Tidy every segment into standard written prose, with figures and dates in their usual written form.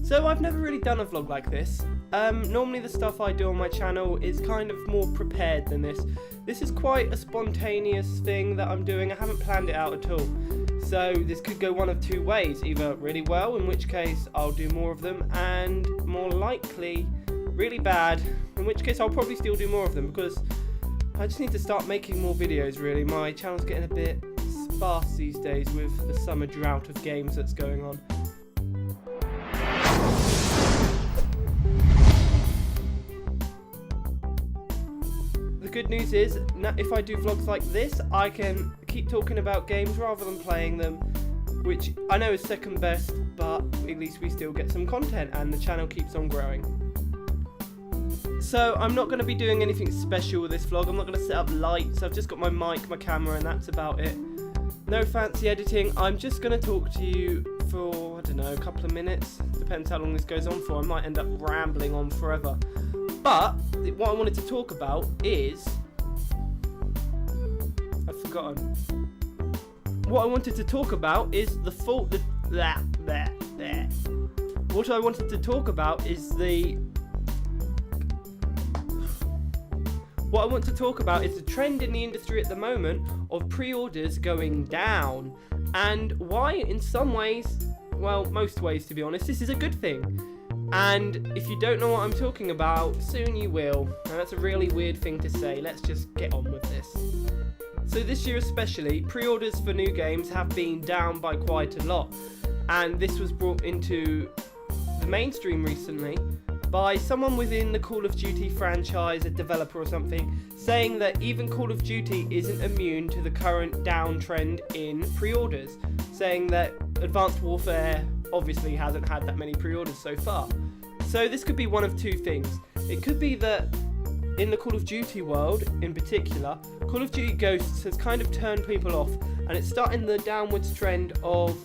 So I've never really done a vlog like this. Normally the stuff I do on my channel is kind of more prepared than this. This is quite a spontaneous thing that I'm doing. I haven't planned it out at all. So this could go one of two ways, either really well, in which case I'll do more of them, and more likely really bad, in which case I'll probably still do more of them, because I just need to start making more videos really. My channel's getting a bit sparse these days with the summer drought of games that's going on. The good news is, if I do vlogs like this, I can keep talking about games rather than playing them, which I know is second best, but at least we still get some content and the channel keeps on growing. So I'm not going to be doing anything special with this vlog. I'm not going to set up lights. I've just got my mic, my camera, and that's about it. No fancy editing. I'm just going to talk to you for, I don't know, a couple of minutes. Depends how long this goes on for. I might end up rambling on forever. But what I wanted to talk about is... I've forgotten. What I wanted to talk about is the fault that... What I wanted to talk about is the... What I want to talk about is the trend in the industry at the moment of pre-orders going down, and why in some ways, well, most ways to be honest, this is a good thing. And if you don't know what I'm talking about, soon you will. And that's a really weird thing to say. Let's just get on with this. So this year especially, pre-orders for new games have been down by quite a lot. And this was brought into the mainstream recently by someone within the Call of Duty franchise, a developer or something, saying that even Call of Duty isn't immune to the current downtrend in pre-orders, saying that Advanced Warfare obviously hasn't had that many pre-orders so far. So this could be one of two things. It could be that in the Call of Duty world in particular, Call of Duty Ghosts has kind of turned people off, and it's starting the downwards trend of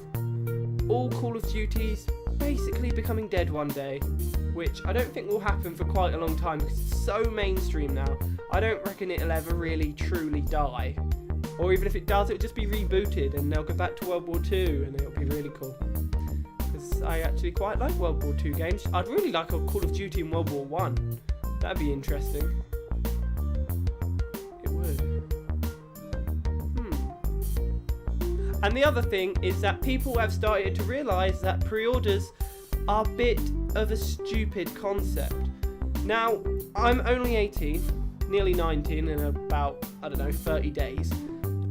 all Call of Duties basically becoming dead one day, which I don't think will happen for quite a long time because it's so mainstream now. I don't reckon it'll ever really truly die, or even if it does, it'll just be rebooted and they'll go back to World War II and it'll be really cool, because I actually quite like World War II games. I'd really like a Call of Duty in World War I. That'd be interesting. It would. And the other thing is that people have started to realise that pre-orders are a bit of a stupid concept. Now, I'm only 18, nearly 19 in about, I don't know, 30 days.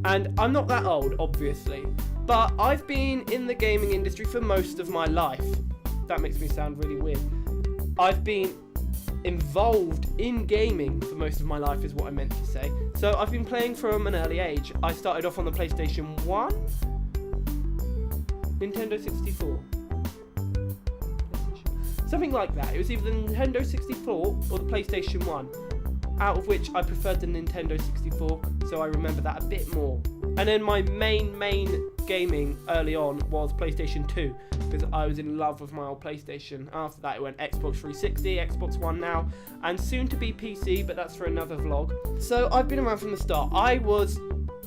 And I'm not that old, obviously. But I've been in the gaming industry for most of my life. That makes me sound really weird. I've been involved in gaming for most of my life is what I meant to say. So I've been playing from an early age. I started off on the PlayStation 1, Nintendo 64, something like that. It was either the Nintendo 64 or the PlayStation 1, out of which I preferred the Nintendo 64, so I remember that a bit more. And then my main gaming early on was PlayStation 2, because I was in love with my old PlayStation. After that it went Xbox 360, Xbox One now, and soon to be PC, but that's for another vlog. So I've been around from the start. I was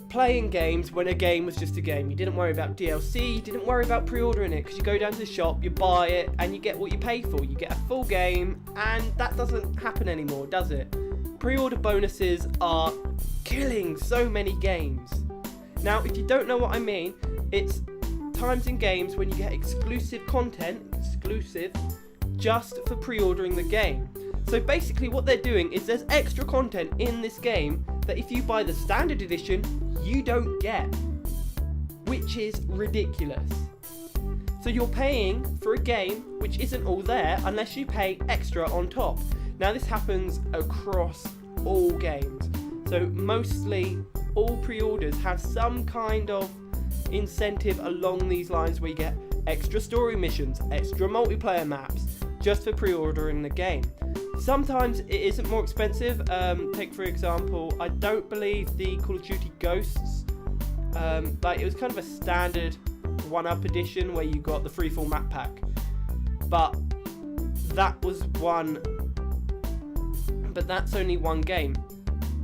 playing games when a game was just a game. You didn't worry about DLC, you didn't worry about pre-ordering it, because you go down to the shop, you buy it, and you get what you pay for. You get a full game, and that doesn't happen anymore, does it? Pre-order bonuses are killing so many games. Now, if you don't know what I mean, it's times in games when you get exclusive content, just for pre-ordering the game. So basically what they're doing is there's extra content in this game that if you buy the standard edition, you don't get, which is ridiculous. So you're paying for a game which isn't all there unless you pay extra on top. Now this happens across all games. So mostly all pre-orders have some kind of incentive along these lines where you get extra story missions, extra multiplayer maps, just for pre-ordering the game. Sometimes it isn't more expensive. Take for example, I don't believe the Call of Duty Ghosts, like it was kind of a standard 1-up edition where you got the free full map pack, but that was one, but that's only one game.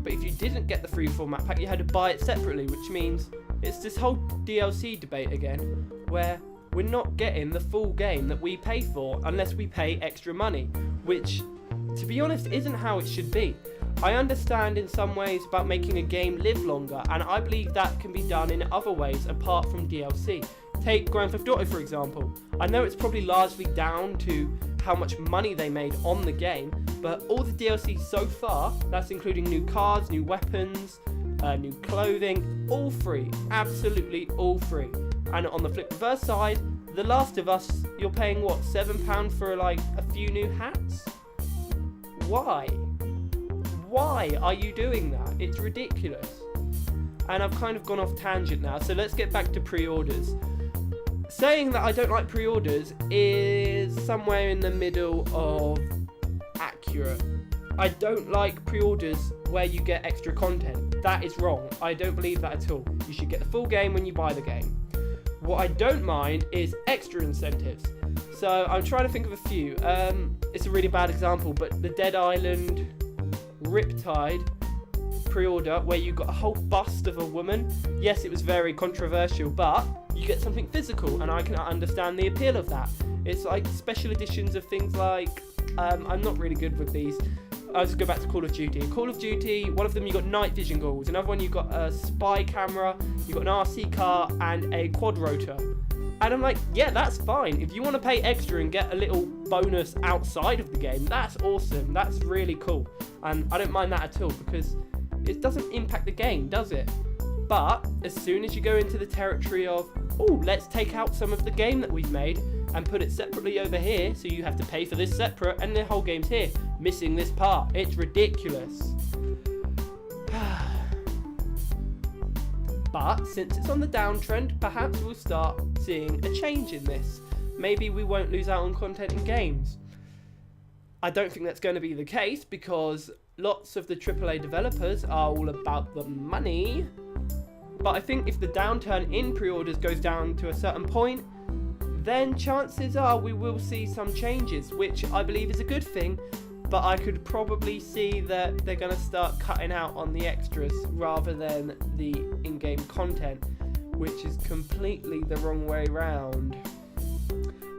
But if you didn't get the free full map pack, you had to buy it separately, which means it's this whole DLC debate again, where we're not getting the full game that we pay for unless we pay extra money, which, to be honest, isn't how it should be. I understand in some ways about making a game live longer, and I believe that can be done in other ways apart from DLC. Take Grand Theft Auto, for example. I know it's probably largely down to how much money they made on the game, but all the DLC so far, that's including new cars, new weapons, new clothing, all free, absolutely all free. And on the flip reverse side, The Last of Us, you're paying what, £7 for like a few new hats? Why? Why are you doing that? It's ridiculous. And I've kind of gone off tangent now, so let's get back to pre-orders. Saying that I don't like pre-orders is somewhere in the middle of accurate. I don't like pre-orders where you get extra content. That is wrong. I don't believe that at all. You should get the full game when you buy the game. What I don't mind is extra incentives. So I'm trying to think of a few. It's a really bad example, but the Dead Island Riptide pre-order where you got a whole bust of a woman. Yes, it was very controversial, but you get something physical, and I can understand the appeal of that. It's like special editions of things like, I'm not really good with these. I'll just go back to Call of Duty. Call of Duty, one of them you got night vision goggles, another one you got a spy camera, you got an RC car and a quad rotor. And I'm like, yeah, that's fine. If you want to pay extra and get a little bonus outside of the game, that's awesome. That's really cool. And I don't mind that at all because it doesn't impact the game, does it? But as soon as you go into the territory of, oh, let's take out some of the game that we've made and put it separately over here, so you have to pay for this separate and the whole game's here, missing this part. It's ridiculous. But since it's on the downtrend, perhaps we'll start seeing a change in this. Maybe we won't lose out on content in games. I don't think that's going to be the case because lots of the AAA developers are all about the money. But I think if the downturn in pre-orders goes down to a certain point, then chances are we will see some changes, which I believe is a good thing, but I could probably see that they're going to start cutting out on the extras rather than the in-game content, which is completely the wrong way round.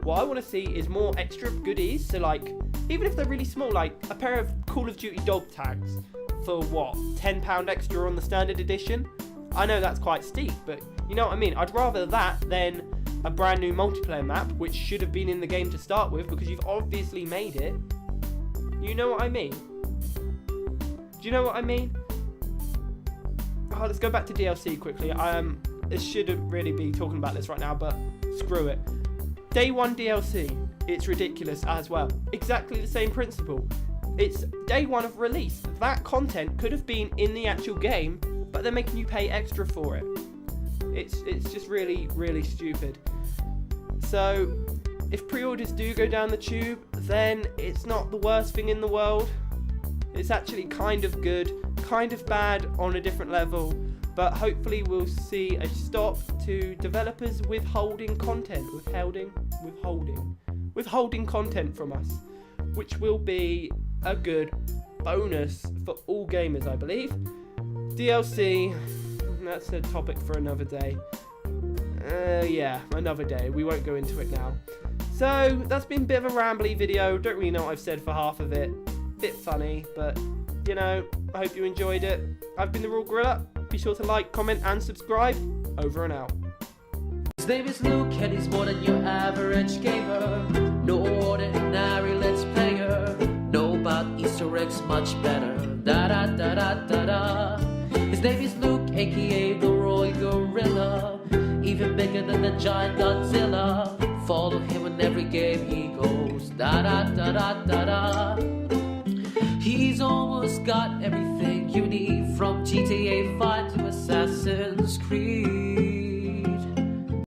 What I want to see is more extra goodies, so like, even if they're really small, like a pair of Call of Duty dog tags for what, £10 extra on the standard edition? I know that's quite steep, but you know what I mean. I'd rather that than a brand new multiplayer map, which should have been in the game to start with because you've obviously made it. You know what I mean? Do you know what I mean? Oh, let's go back to DLC quickly. I shouldn't really be talking about this right now, but screw it. Day 1 DLC, it's ridiculous as well. Exactly the same principle. It's day 1 of release. That content could have been in the actual game, but they're making you pay extra for it. It's just really, really stupid. So, if pre-orders do go down the tube, then it's not the worst thing in the world. It's actually kind of good, kind of bad on a different level, but hopefully we'll see a stop to developers withholding content, withholding content from us, which will be a good bonus for all gamers, I believe. DLC, that's a topic for another day. Yeah, another day. We won't go into it now. So, that's been a bit of a rambly video. Don't really know what I've said for half of it. Bit funny, but, you know, I hope you enjoyed it. I've been TheRoyalGorilla. Be sure to like, comment, and subscribe. Over and out. His name is Luke, and he's more than your average gamer. No ordinary let's player. Know about Easter eggs much better. Da da da da da da. His name is Luke, aka TheRoyalGorilla. Even bigger than the giant Godzilla. Follow him in every game he goes. Da da da da da da. He's almost got everything you need, from GTA 5 to Assassin's Creed.